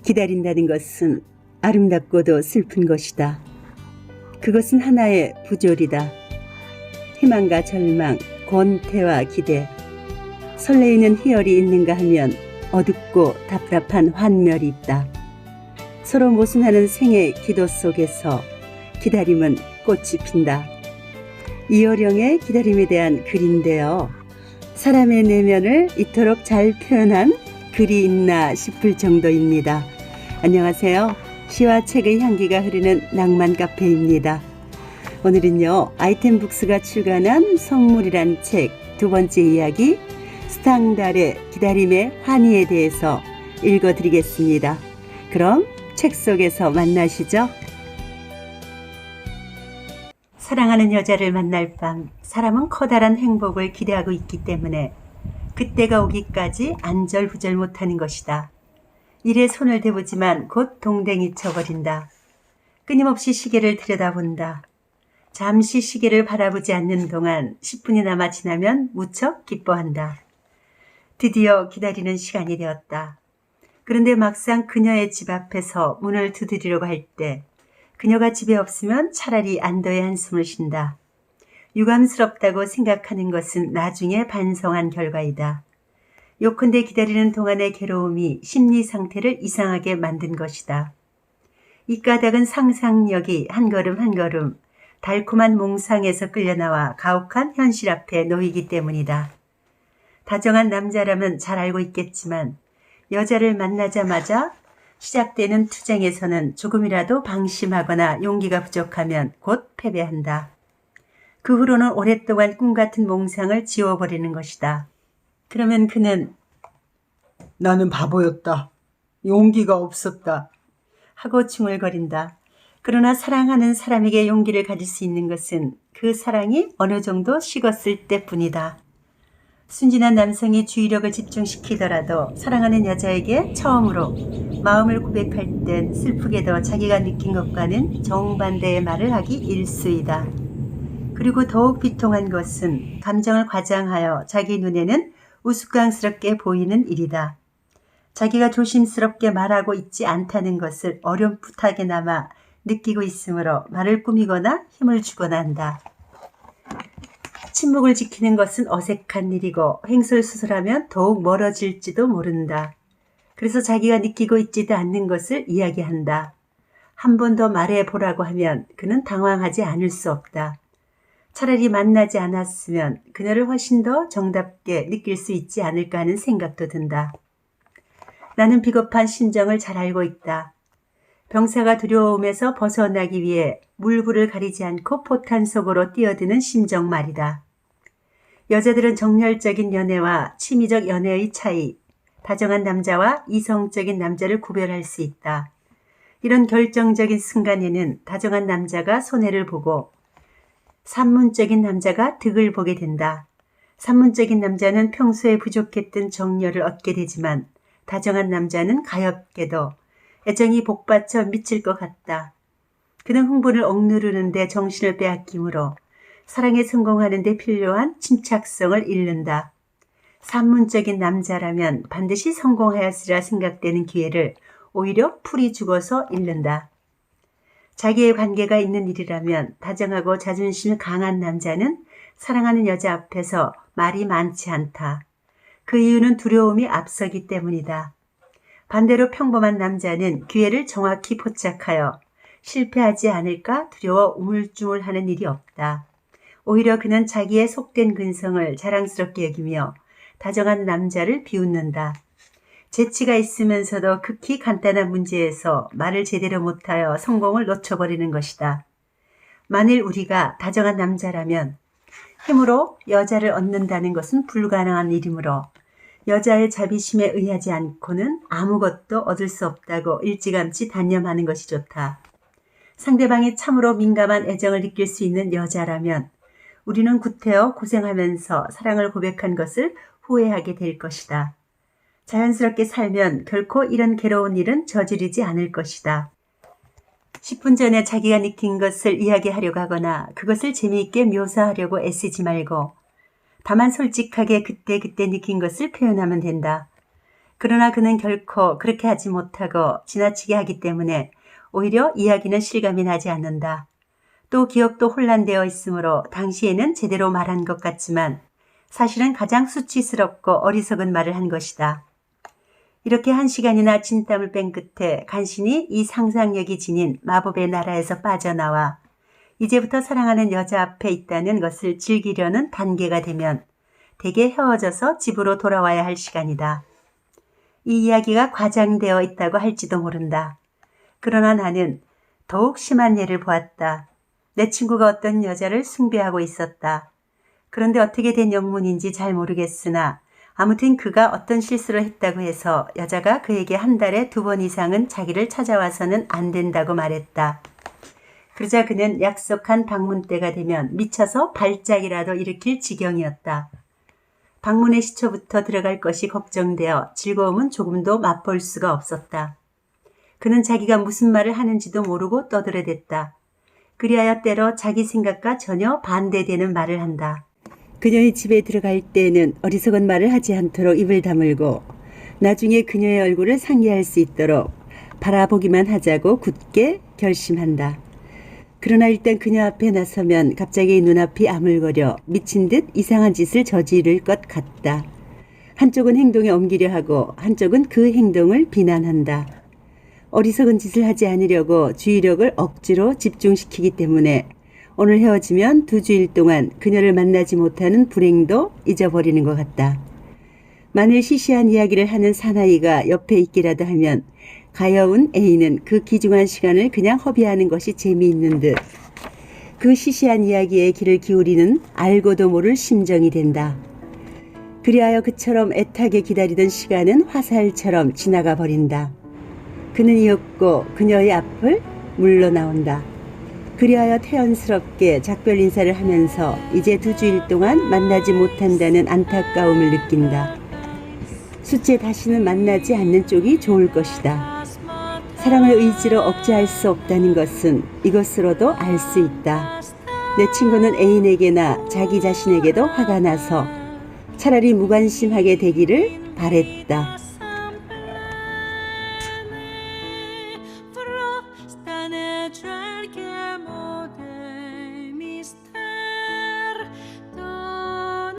기다린다는 것은 아름답고도 슬픈 것이다. 그것은 하나의 부조리다. 희망과 절망, 권태와 기대, 설레이는 희열이 있는가 하면 어둡고 답답한 환멸이 있다. 서로 모순하는 생의 기도 속에서 기다림은 꽃이 핀다. 이어령의 기다림에 대한 글인데요. 사람의 내면을 이토록 잘 표현한 글이 있나 싶을 정도입니다. 안녕하세요. 시와 책의 향기가 흐르는 낭만 카페입니다. 오늘은요, 아이템북스가 출간한 성물이란 책 두 번째 이야기 스탕달의 기다림의 환희에 대해서 읽어드리겠습니다. 그럼 책 속에서 만나시죠. 사랑하는 여자를 만날 밤, 사람은 커다란 행복을 기대하고 있기 때문에 그때가 오기까지 안절부절 못하는 것이다. 일에 손을 대보지만 곧 동댕이 쳐버린다. 끊임없이 시계를 들여다본다. 잠시 시계를 바라보지 않는 동안 10분이나마 지나면 무척 기뻐한다. 드디어 기다리는 시간이 되었다. 그런데 막상 그녀의 집 앞에서 문을 두드리려고 할 때 그녀가 집에 없으면 차라리 안도의 한숨을 쉰다. 유감스럽다고 생각하는 것은 나중에 반성한 결과이다. 요컨대 기다리는 동안의 괴로움이 심리 상태를 이상하게 만든 것이다. 이 까닭은 상상력이 한 걸음 한 걸음 달콤한 몽상에서 끌려나와 가혹한 현실 앞에 놓이기 때문이다. 다정한 남자라면 잘 알고 있겠지만 여자를 만나자마자 시작되는 투쟁에서는 조금이라도 방심하거나 용기가 부족하면 곧 패배한다. 그 후로는 오랫동안 꿈같은 몽상을 지워버리는 것이다. 그러면 그는 나는 바보였다. 용기가 없었다. 하고 중얼거린다. 그러나 사랑하는 사람에게 용기를 가질 수 있는 것은 그 사랑이 어느 정도 식었을 때뿐이다. 순진한 남성이 주의력을 집중시키더라도 사랑하는 여자에게 처음으로 마음을 고백할 땐 슬프게도 자기가 느낀 것과는 정반대의 말을 하기 일쑤이다. 그리고 더욱 비통한 것은 감정을 과장하여 자기 눈에는 우스꽝스럽게 보이는 일이다. 자기가 조심스럽게 말하고 있지 않다는 것을 어렴풋하게나마 느끼고 있으므로 말을 꾸미거나 힘을 주거나 한다. 침묵을 지키는 것은 어색한 일이고 횡설수설하면 더욱 멀어질지도 모른다. 그래서 자기가 느끼고 있지도 않는 것을 이야기한다. 한 번 더 말해보라고 하면 그는 당황하지 않을 수 없다. 차라리 만나지 않았으면 그녀를 훨씬 더 정답게 느낄 수 있지 않을까 하는 생각도 든다. 나는 비겁한 심정을 잘 알고 있다. 병사가 두려움에서 벗어나기 위해 물불을 가리지 않고 포탄 속으로 뛰어드는 심정 말이다. 여자들은 정열적인 연애와 취미적 연애의 차이, 다정한 남자와 이성적인 남자를 구별할 수 있다. 이런 결정적인 순간에는 다정한 남자가 손해를 보고 산문적인 남자가 득을 보게 된다. 산문적인 남자는 평소에 부족했던 정열을 얻게 되지만 다정한 남자는 가엾게도 애정이 복받쳐 미칠 것 같다. 그는 흥분을 억누르는데 정신을 빼앗기므로 사랑에 성공하는 데 필요한 침착성을 잃는다. 산문적인 남자라면 반드시 성공하였으리라 생각되는 기회를 오히려 풀이 죽어서 잃는다. 자기의 관계가 있는 일이라면 다정하고 자존심 강한 남자는 사랑하는 여자 앞에서 말이 많지 않다. 그 이유는 두려움이 앞서기 때문이다. 반대로 평범한 남자는 기회를 정확히 포착하여 실패하지 않을까 두려워 우물쭈물하는 일이 없다. 오히려 그는 자기의 속된 근성을 자랑스럽게 여기며 다정한 남자를 비웃는다. 재치가 있으면서도 극히 간단한 문제에서 말을 제대로 못하여 성공을 놓쳐버리는 것이다. 만일 우리가 다정한 남자라면 힘으로 여자를 얻는다는 것은 불가능한 일이므로 여자의 자비심에 의하지 않고는 아무것도 얻을 수 없다고 일찌감치 단념하는 것이 좋다. 상대방이 참으로 민감한 애정을 느낄 수 있는 여자라면 우리는 구태여 고생하면서 사랑을 고백한 것을 후회하게 될 것이다. 자연스럽게 살면 결코 이런 괴로운 일은 저지르지 않을 것이다. 10분 전에 자기가 느낀 것을 이야기하려고 하거나 그것을 재미있게 묘사하려고 애쓰지 말고 다만 솔직하게 그때 느낀 것을 표현하면 된다. 그러나 그는 결코 그렇게 하지 못하고 지나치게 하기 때문에 오히려 이야기는 실감이 나지 않는다. 또 기억도 혼란되어 있으므로 당시에는 제대로 말한 것 같지만 사실은 가장 수치스럽고 어리석은 말을 한 것이다. 이렇게 1시간이나 진땀을 뺀 끝에 간신히 이 상상력이 지닌 마법의 나라에서 빠져나와 이제부터 사랑하는 여자 앞에 있다는 것을 즐기려는 단계가 되면 대개 헤어져서 집으로 돌아와야 할 시간이다. 이 이야기가 과장되어 있다고 할지도 모른다. 그러나 나는 더욱 심한 예를 보았다. 내 친구가 어떤 여자를 숭배하고 있었다. 그런데 어떻게 된 영문인지 잘 모르겠으나 아무튼 그가 어떤 실수를 했다고 해서 여자가 그에게 한 달에 2번 이상은 자기를 찾아와서는 안 된다고 말했다. 그러자 그는 약속한 방문 때가 되면 미쳐서 발작이라도 일으킬 지경이었다. 방문의 시초부터 들어갈 것이 걱정되어 즐거움은 조금도 맛볼 수가 없었다. 그는 자기가 무슨 말을 하는지도 모르고 떠들어댔다. 그리하여 때로 자기 생각과 전혀 반대되는 말을 한다. 그녀의 집에 들어갈 때에는 어리석은 말을 하지 않도록 입을 다물고 나중에 그녀의 얼굴을 상기할 수 있도록 바라보기만 하자고 굳게 결심한다. 그러나 일단 그녀 앞에 나서면 갑자기 눈앞이 아물거려 미친 듯 이상한 짓을 저지를 것 같다. 한쪽은 행동에 옮기려 하고 한쪽은 그 행동을 비난한다. 어리석은 짓을 하지 않으려고 주의력을 억지로 집중시키기 때문에 오늘 헤어지면 2주일 동안 그녀를 만나지 못하는 불행도 잊어버리는 것 같다. 만일 시시한 이야기를 하는 사나이가 옆에 있기라도 하면 가여운 A는 그 귀중한 시간을 그냥 허비하는 것이 재미있는 듯 그 시시한 이야기에 귀를 기울이는 알고도 모를 심정이 된다. 그리하여 그처럼 애타게 기다리던 시간은 화살처럼 지나가 버린다. 그는 이윽고 그녀의 앞을 물러나온다. 그리하여 태연스럽게 작별 인사를 하면서 이제 2주일 동안 만나지 못한다는 안타까움을 느낀다. 숫째 다시는 만나지 않는 쪽이 좋을 것이다. 사랑을 의지로 억제할 수 없다는 것은 이것으로도 알 수 있다. 내 친구는 애인에게나 자기 자신에게도 화가 나서 차라리 무관심하게 되기를 바랬다. Stanno cerchiamo